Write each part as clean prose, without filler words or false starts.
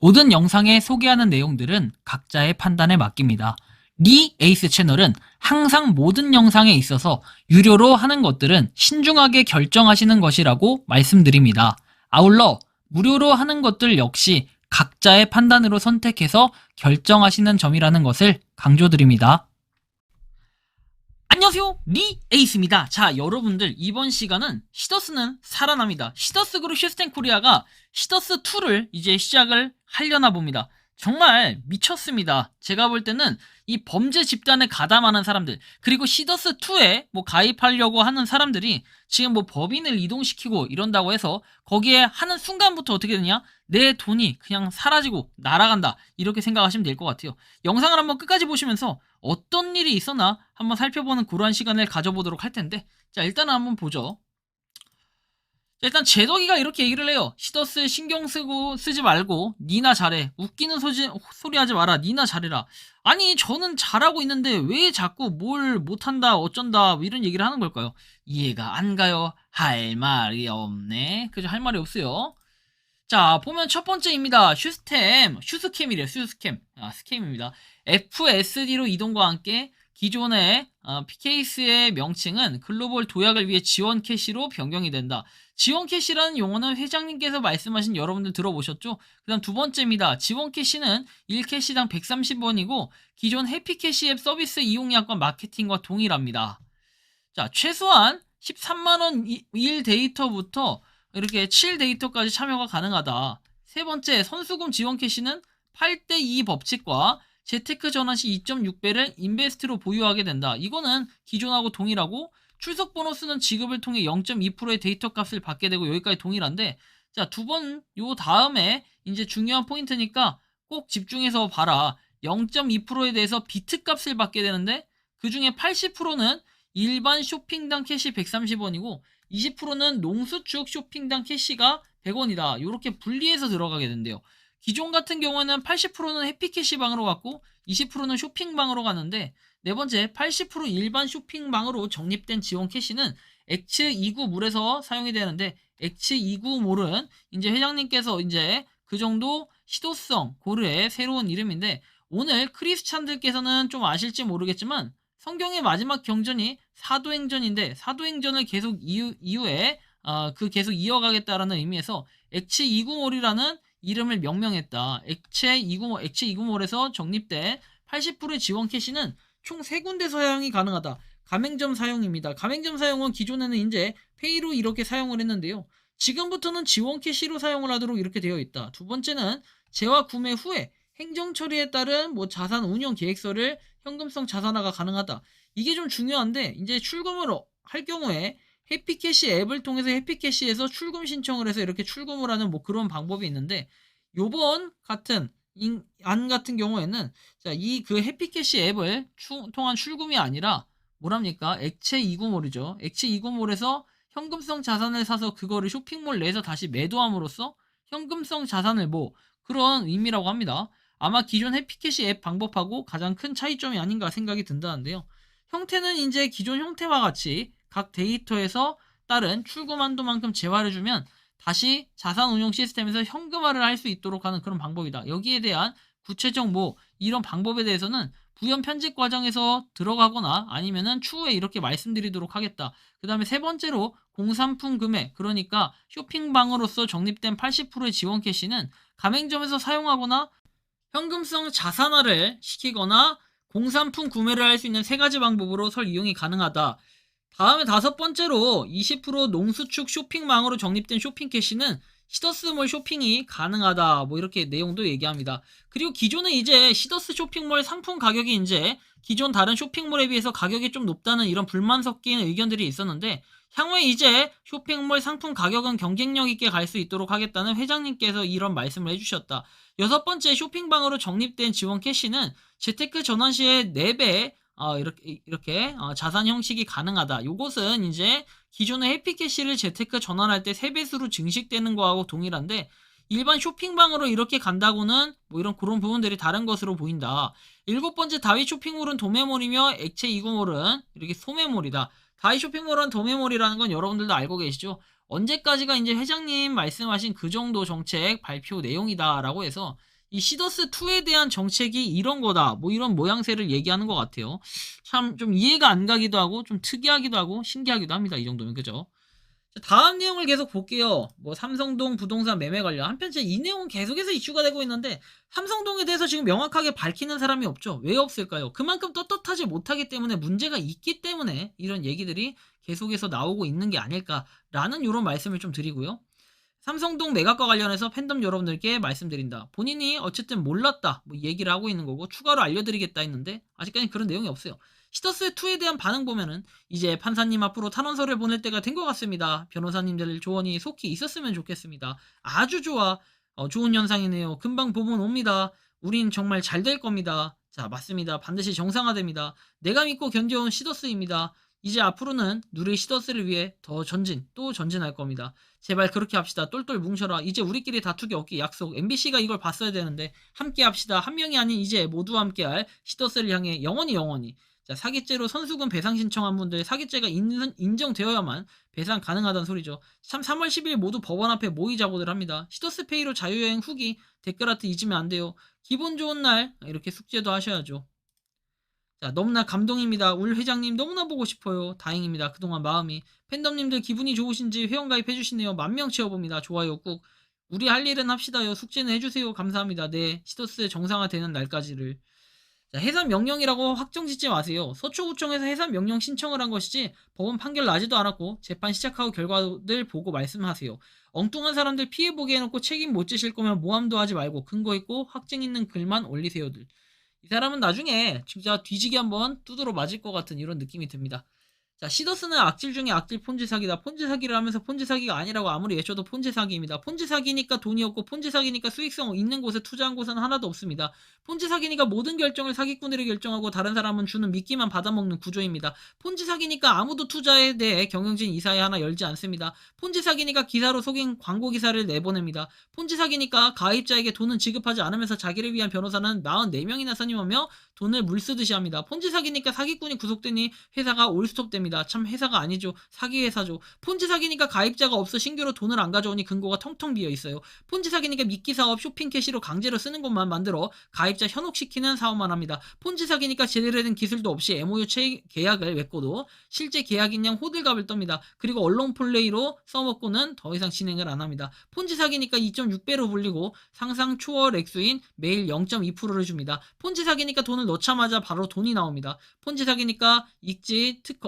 모든 영상에 소개하는 내용들은 각자의 판단에 맡깁니다. 리 에이스 채널은 항상 모든 영상에 있어서 유료로 하는 것들은 신중하게 결정하시는 것이라고 말씀드립니다. 아울러 무료로 하는 것들 역시 각자의 판단으로 선택해서 결정하시는 점이라는 것을 강조드립니다. 안녕하세요, 리 에이스입니다. 자, 여러분들 이번 시간은 시더스는 살아납니다. 시더스 그룹 시스템 코리아가 시더스2를 이제 시작을 하려나 봅니다. 정말 미쳤습니다. 제가 볼 때는 이 범죄 집단에 가담하는 사람들, 그리고 시더스2에 가입하려고 하는 사람들이 지금 법인을 이동시키고 이런다고 해서 거기에 하는 순간부터 어떻게 되냐? 내 돈이 그냥 사라지고 날아간다, 이렇게 생각하시면 될 것 같아요. 영상을 한번 끝까지 보시면서 어떤 일이 있었나 한번 살펴보는 그러한 시간을 가져보도록 할 텐데, 자, 일단은 한번 보죠. 자, 일단 제덕이가 이렇게 얘기를 해요. 시더스 신경 쓰지 말고 니나 잘해. 웃기는 소리 하지 마라. 니나 잘해라. 아니, 저는 잘하고 있는데 왜 자꾸 뭘 못한다 어쩐다 이런 얘기를 하는 걸까요? 이해가 안 가요. 할 말이 없네. 그죠? 할 말이 없어요. 자, 보면 첫 번째입니다. 슈스캠이래요. 슈스캠. 스캠입니다. FSD로 이동과 함께 기존의 PKS의 명칭은 글로벌 도약을 위해 지원 캐시로 변경이 된다. 지원 캐시라는 용어는 회장님께서 말씀하신 여러분들 들어보셨죠? 그 다음 두 번째입니다. 지원 캐시는 1캐시당 130원이고 기존 해피캐시 앱 서비스 이용약관 마케팅과 동일합니다. 자, 최소한 13만원 1 데이터부터 이렇게 7 데이터까지 참여가 가능하다. 세 번째, 선수금 지원 캐시는 8대2 법칙과 재테크 전환 시 2.6배를 인베스트로 보유하게 된다. 이거는 기존하고 동일하고, 출석 보너스는 지급을 통해 0.2%의 데이터 값을 받게 되고, 여기까지 동일한데, 자, 요 다음에 이제 중요한 포인트니까 꼭 집중해서 봐라. 0.2%에 대해서 비트 값을 받게 되는데, 그 중에 80%는 일반 쇼핑당 캐시 130원이고 20%는 농수축 쇼핑당 캐시가 100원이다. 이렇게 분리해서 들어가게 된대요. 기존 같은 경우에는 80%는 해피캐시방으로 갔고 20%는 쇼핑방으로 갔는데, 네 번째 80% 일반 쇼핑방으로 적립된 지원 캐시는 X29몰에서 사용이 되는데, X29몰은 이제 회장님께서 이제 그 정도 시도성 고르의 새로운 이름인데, 오늘 크리스찬들께서는 좀 아실지 모르겠지만 성경의 마지막 경전이 사도행전인데, 사도행전을 계속 이후에 계속 이어가겠다라는 의미에서 X29몰이라는 이름을 명명했다. X29몰에서 적립된 80%의 지원 캐시는 총 3군데 사용이 가능하다. 가맹점 사용입니다. 가맹점 사용은 기존에는 이제 페이로 이렇게 사용을 했는데요. 지금부터는 지원 캐시로 사용을 하도록 이렇게 되어 있다. 두 번째는 재화 구매 후에 행정 처리에 따른 자산 운용 계획서를 현금성 자산화가 가능하다. 이게 좀 중요한데, 이제 출금을 할 경우에 해피캐시 앱을 통해서 해피캐시에서 출금 신청을 해서 이렇게 출금을 하는 그런 방법이 있는데, 요번 같은 안 같은 경우에는 자, 그 해피캐시 앱을 통한 출금이 아니라 뭐랍니까? 액체2구몰이죠. 액체2구몰에서 현금성 자산을 사서 그거를 쇼핑몰 내에서 다시 매도함으로써 현금성 자산을 그런 의미라고 합니다. 아마 기존 해피캐시 앱 방법하고 가장 큰 차이점이 아닌가 생각이 든다는데요. 형태는 이제 기존 형태와 같이 각 데이터에서 따른 출금 한도만큼 재화해주면 다시 자산 운용 시스템에서 현금화를 할 수 있도록 하는 그런 방법이다. 여기에 대한 구체적 이런 방법에 대해서는 부연 편집 과정에서 들어가거나 아니면은 추후에 이렇게 말씀드리도록 하겠다. 그 다음에 세 번째로 공산품 금액, 그러니까 쇼핑방으로서 적립된 80%의 지원 캐시는 가맹점에서 사용하거나 현금성 자산화를 시키거나 공산품 구매를 할 수 있는 세 가지 방법으로 이용이 가능하다. 다음에 다섯 번째로 20% 농수축 쇼핑망으로 적립된 쇼핑 캐시는 시더스몰 쇼핑이 가능하다. 이렇게 내용도 얘기합니다. 그리고 기존에 이제 시더스 쇼핑몰 상품 가격이 이제 기존 다른 쇼핑몰에 비해서 가격이 좀 높다는 이런 불만 섞인 의견들이 있었는데, 향후에 이제 쇼핑몰 상품 가격은 경쟁력 있게 갈 수 있도록 하겠다는 회장님께서 이런 말씀을 해주셨다. 여섯 번째, 쇼핑방으로 적립된 지원 캐시는 재테크 전환 시에 4배 이렇게 자산 형식이 가능하다. 요것은 이제 기존의 해피캐시를 재테크 전환할 때 3배수로 증식되는 거하고 동일한데, 일반 쇼핑방으로 이렇게 간다고는 이런 그런 부분들이 다른 것으로 보인다. 일곱 번째, 다이 쇼핑몰은 도매몰이며 액체2구몰은 이렇게 소매몰이다. 다이 쇼핑몰은 도매몰이라는 건 여러분들도 알고 계시죠? 언제까지가 이제 회장님 말씀하신 그 정도 정책 발표 내용이다라고 해서 이 시더스2에 대한 정책이 이런 거다. 뭐 이런 모양새를 얘기하는 것 같아요. 참 좀 이해가 안 가기도 하고 좀 특이하기도 하고 신기하기도 합니다. 이 정도면 그죠? 자, 다음 내용을 계속 볼게요. 뭐 삼성동 부동산 매매 관련. 한편 이 내용은 계속해서 이슈가 되고 있는데 삼성동에 대해서 지금 명확하게 밝히는 사람이 없죠. 왜 없을까요? 그만큼 떳떳하지 못하기 때문에 문제가 있기 때문에 이런 얘기들이 계속해서 나오고 있는 게 아닐까라는 이런 말씀을 좀 드리고요. 삼성동 매각과 관련해서 팬덤 여러분들께 말씀드린다. 본인이 어쨌든 몰랐다 뭐 얘기를 하고 있는 거고 추가로 알려드리겠다 했는데 아직까지 그런 내용이 없어요. 시더스2에 대한 반응 보면은 이제 판사님 앞으로 탄원서를 보낼 때가 된 것 같습니다. 변호사님들 조언이 속히 있었으면 좋겠습니다. 아주 좋아. 좋은 현상이네요. 금방 보면 옵니다. 우린 정말 잘 될 겁니다. 자, 맞습니다. 반드시 정상화됩니다. 내가 믿고 견뎌온 시더스입니다. 이제 앞으로는 누리 시더스를 위해 더 전진 또 전진할 겁니다. 제발 그렇게 합시다. 똘똘 뭉쳐라. 이제 우리끼리 다투기 없기 약속. MBC가 이걸 봤어야 되는데 함께 합시다. 한 명이 아닌 이제 모두 함께할 시더스를 향해 영원히 영원히. 자, 사기죄로 선수금 배상 신청한 분들 사기죄가 인정되어야만 배상 가능하다는 소리죠. 참 3월 10일 모두 법원 앞에 모이자고들 합니다. 시더스페이로 자유여행 후기 댓글 아트 잊으면 안 돼요. 기분 좋은 날 이렇게 숙제도 하셔야죠. 자, 너무나 감동입니다. 울 회장님 너무나 보고 싶어요. 다행입니다. 그동안 마음이. 팬덤님들 기분이 좋으신지 회원가입해주시네요. 10,000명 채워봅니다. 좋아요 꾹. 우리 할 일은 합시다요. 숙제는 해주세요. 감사합니다. 네, 시더스 정상화되는 날까지를. 자, 해산 명령이라고 확정 짓지 마세요. 서초구청에서 해산 명령 신청을 한 것이지 법원 판결 나지도 않았고 재판 시작하고 결과들 보고 말씀하세요. 엉뚱한 사람들 피해보게 해놓고 책임 못 지실 거면 모함도 하지 말고 근거 있고 확증 있는 글만 올리세요들. 이 사람은 나중에 진짜 뒤지게 한번 두드러 맞을 것 같은 이런 느낌이 듭니다. 자, 시더스는 악질 중에 악질 폰지 사기다. 폰지 사기를 하면서 폰지 사기가 아니라고 아무리 외쳐도 폰지 사기입니다. 폰지 사기니까 돈이 없고 폰지 사기니까 수익성 있는 곳에 투자한 곳은 하나도 없습니다. 폰지 사기니까 모든 결정을 사기꾼들이 결정하고 다른 사람은 주는 미끼만 받아먹는 구조입니다. 폰지 사기니까 아무도 투자에 대해 경영진 이사회 하나 열지 않습니다. 폰지 사기니까 기사로 속인 광고 기사를 내보냅니다. 폰지 사기니까 가입자에게 돈은 지급하지 않으면서 자기를 위한 변호사는 44명이나 선임하며 돈을 물쓰듯이 합니다. 폰지 사기니까 사기꾼이 구속되니 회사가 올스톱됩니다. 참 회사가 아니죠. 사기 회사죠. 폰지 사기니까 가입자가 없어 신규로 돈을 안 가져오니 근거가 텅텅 비어 있어요. 폰지 사기니까 미끼 사업 쇼핑 캐시로 강제로 쓰는 것만 만들어 가입자 현혹시키는 사업만 합니다. 폰지 사기니까 제대로 된 기술도 없이 MOU 계약을 맺고도 실제 계약인 양 호들갑을 떱니다. 그리고 언론 플레이로 써먹고는 더 이상 진행을 안 합니다. 폰지 사기니까 2.6배로 불리고 상상 초월 액수인 매일 0.2%를 줍니다. 폰지 사기니까 돈을 넣자마자 바로 돈이 나옵니다. 폰지 사기니까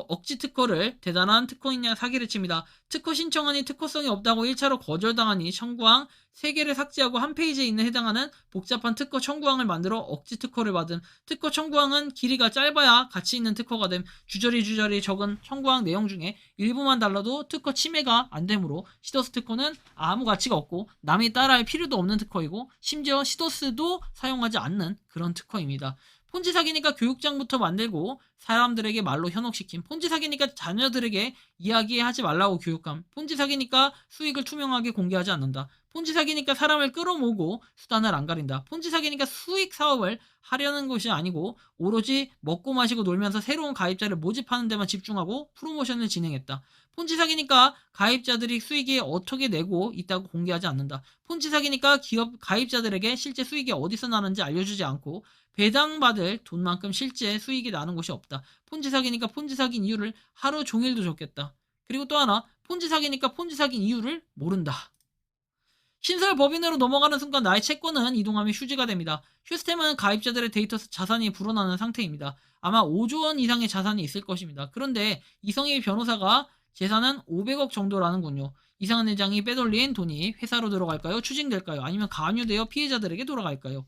억지 특허를 대단한 특허인 양 사기를 칩니다. 특허 신청하니 특허성이 없다고 1차로 거절당하니 청구항 3개를 삭제하고 한 페이지에 있는 해당하는 복잡한 특허 청구항을 만들어 억지 특허를 받은. 특허 청구항은 길이가 짧아야 가치 있는 특허가 됨. 주저리 적은 청구항 내용 중에 일부만 달라도 특허 침해가 안 되므로 시더스 특허는 아무 가치가 없고 남이 따라할 필요도 없는 특허이고 심지어 시더스도 사용하지 않는 그런 특허입니다. 폰지 사기니까 교육장부터 만들고 사람들에게 말로 현혹시킴. 폰지 사기니까 자녀들에게 이야기하지 말라고 교육함. 폰지 사기니까 수익을 투명하게 공개하지 않는다. 폰지 사기니까 사람을 끌어모으고 수단을 안 가린다. 폰지 사기니까 수익 사업을 하려는 것이 아니고 오로지 먹고 마시고 놀면서 새로운 가입자를 모집하는 데만 집중하고 프로모션을 진행했다. 폰지 사기니까 가입자들이 수익이 어떻게 내고 있다고 공개하지 않는다. 폰지 사기니까 기업 가입자들에게 실제 수익이 어디서 나는지 알려주지 않고 배당받을 돈만큼 실제 수익이 나는 곳이 없다. 폰지 사기니까 폰지 사기인 이유를 하루 종일도 적겠다. 그리고 또 하나, 폰지 사기니까 폰지 사기인 이유를 모른다. 신설 법인으로 넘어가는 순간 나의 채권은 이동하며 휴지가 됩니다. 휴스템은 가입자들의 데이터 자산이 불어나는 상태입니다. 아마 5조 원 이상의 자산이 있을 것입니다. 그런데 이성희 변호사가 재산은 500억 정도라는군요. 이상한 회장이 빼돌린 돈이 회사로 들어갈까요? 추징될까요? 아니면 간유되어 피해자들에게 돌아갈까요?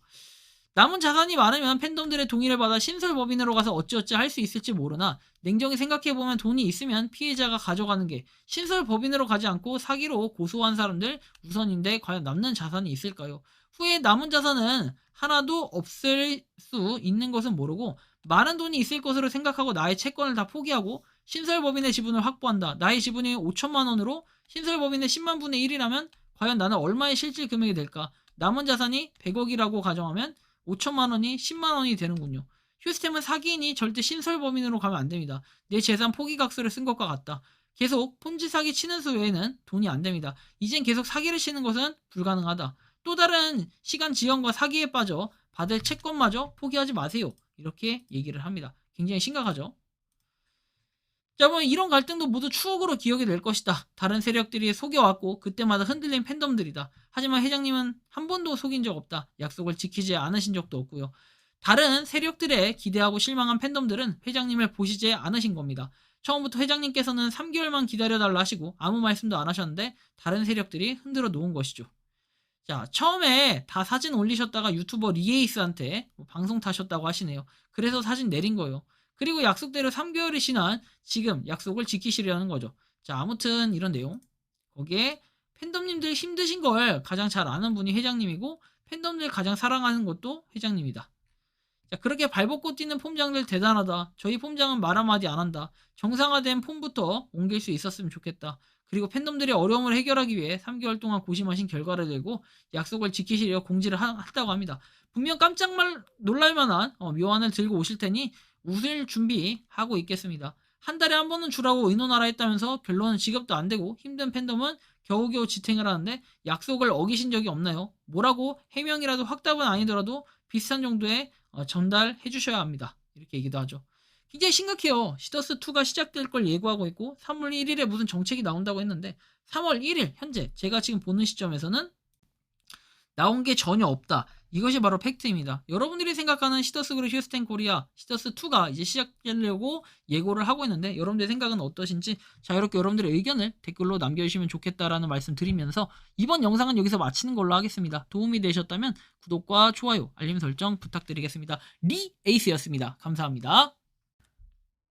남은 자산이 많으면 팬덤들의 동의를 받아 신설법인으로 가서 어찌어찌 할 수 있을지 모르나 냉정히 생각해보면 돈이 있으면 피해자가 가져가는 게 신설법인으로 가지 않고 사기로 고소한 사람들 우선인데 과연 남는 자산이 있을까요? 후에 남은 자산은 하나도 없을 수 있는 것은 모르고 많은 돈이 있을 것으로 생각하고 나의 채권을 다 포기하고 신설법인의 지분을 확보한다. 나의 지분이 5천만 원으로 신설법인의 10만 분의 1이라면 과연 나는 얼마의 실질 금액이 될까? 남은 자산이 100억이라고 가정하면 5천만 원이 10만 원이 되는군요. 휴스템은 사기인이 절대 신설법인으로 가면 안 됩니다. 내 재산 포기각서를 쓴 것과 같다. 계속 폰지 사기 치는 수 외에는 돈이 안 됩니다. 이젠 계속 사기를 치는 것은 불가능하다. 또 다른 시간 지연과 사기에 빠져 받을 채권마저 포기하지 마세요. 이렇게 얘기를 합니다. 굉장히 심각하죠. 자, 뭐 이런 갈등도 모두 추억으로 기억이 될 것이다. 다른 세력들이 속여왔고 그때마다 흔들린 팬덤들이다. 하지만 회장님은 한 번도 속인 적 없다. 약속을 지키지 않으신 적도 없고요. 다른 세력들에 기대하고 실망한 팬덤들은 회장님을 보시지 않으신 겁니다. 처음부터 회장님께서는 3개월만 기다려달라 하시고 아무 말씀도 안 하셨는데 다른 세력들이 흔들어 놓은 것이죠. 자, 처음에 다 사진 올리셨다가 유튜버 리에이스한테 뭐 방송 타셨다고 하시네요. 그래서 사진 내린 거예요. 그리고 약속대로 3개월이 지난 지금 약속을 지키시려는 거죠. 자, 아무튼 이런 내용. 거기에 팬덤님들 힘드신 걸 가장 잘 아는 분이 회장님이고 팬덤들 가장 사랑하는 것도 회장님이다. 자, 그렇게 발벗고 뛰는 폼장들 대단하다. 저희 폼장은 말 한마디 안 한다. 정상화된 폼부터 옮길 수 있었으면 좋겠다. 그리고 팬덤들의 어려움을 해결하기 위해 3개월 동안 고심하신 결과를 내고 약속을 지키시려 공지를 했다고 합니다. 분명 깜짝 놀랄 만한 묘안을 들고 오실 테니 웃을 준비하고 있겠습니다. 한 달에 한 번은 주라고 의논하라 했다면서 결론은 지급도 안 되고 힘든 팬덤은 겨우겨우 지탱을 하는데 약속을 어기신 적이 없나요? 뭐라고 해명이라도 확답은 아니더라도 비슷한 정도의 전달해 주셔야 합니다. 이렇게 얘기도 하죠. 굉장히 심각해요. 시더스2가 시작될 걸 예고하고 있고 3월 1일에 무슨 정책이 나온다고 했는데 3월 1일 현재 제가 지금 보는 시점에서는 나온 게 전혀 없다. 이것이 바로 팩트입니다. 여러분들이 생각하는 시더스 그룹 휴스텐 코리아 시더스2가 이제 시작되려고 예고를 하고 있는데 여러분들의 생각은 어떠신지 자유롭게 여러분들의 의견을 댓글로 남겨주시면 좋겠다라는 말씀 드리면서 이번 영상은 여기서 마치는 걸로 하겠습니다. 도움이 되셨다면 구독과 좋아요, 알림 설정 부탁드리겠습니다. 리에이스였습니다. 감사합니다.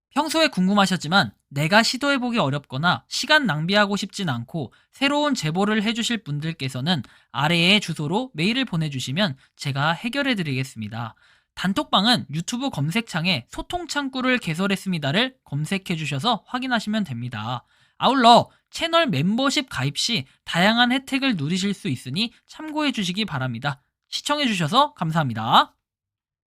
평소에 궁금하셨지만 내가 시도해보기 어렵거나 시간 낭비하고 싶진 않고 새로운 제보를 해주실 분들께서는 아래의 주소로 메일을 보내주시면 제가 해결해드리겠습니다. 단톡방은 유튜브 검색창에 소통창구를 개설했습니다를 검색해주셔서 확인하시면 됩니다. 아울러 채널 멤버십 가입 시 다양한 혜택을 누리실 수 있으니 참고해주시기 바랍니다. 시청해주셔서 감사합니다.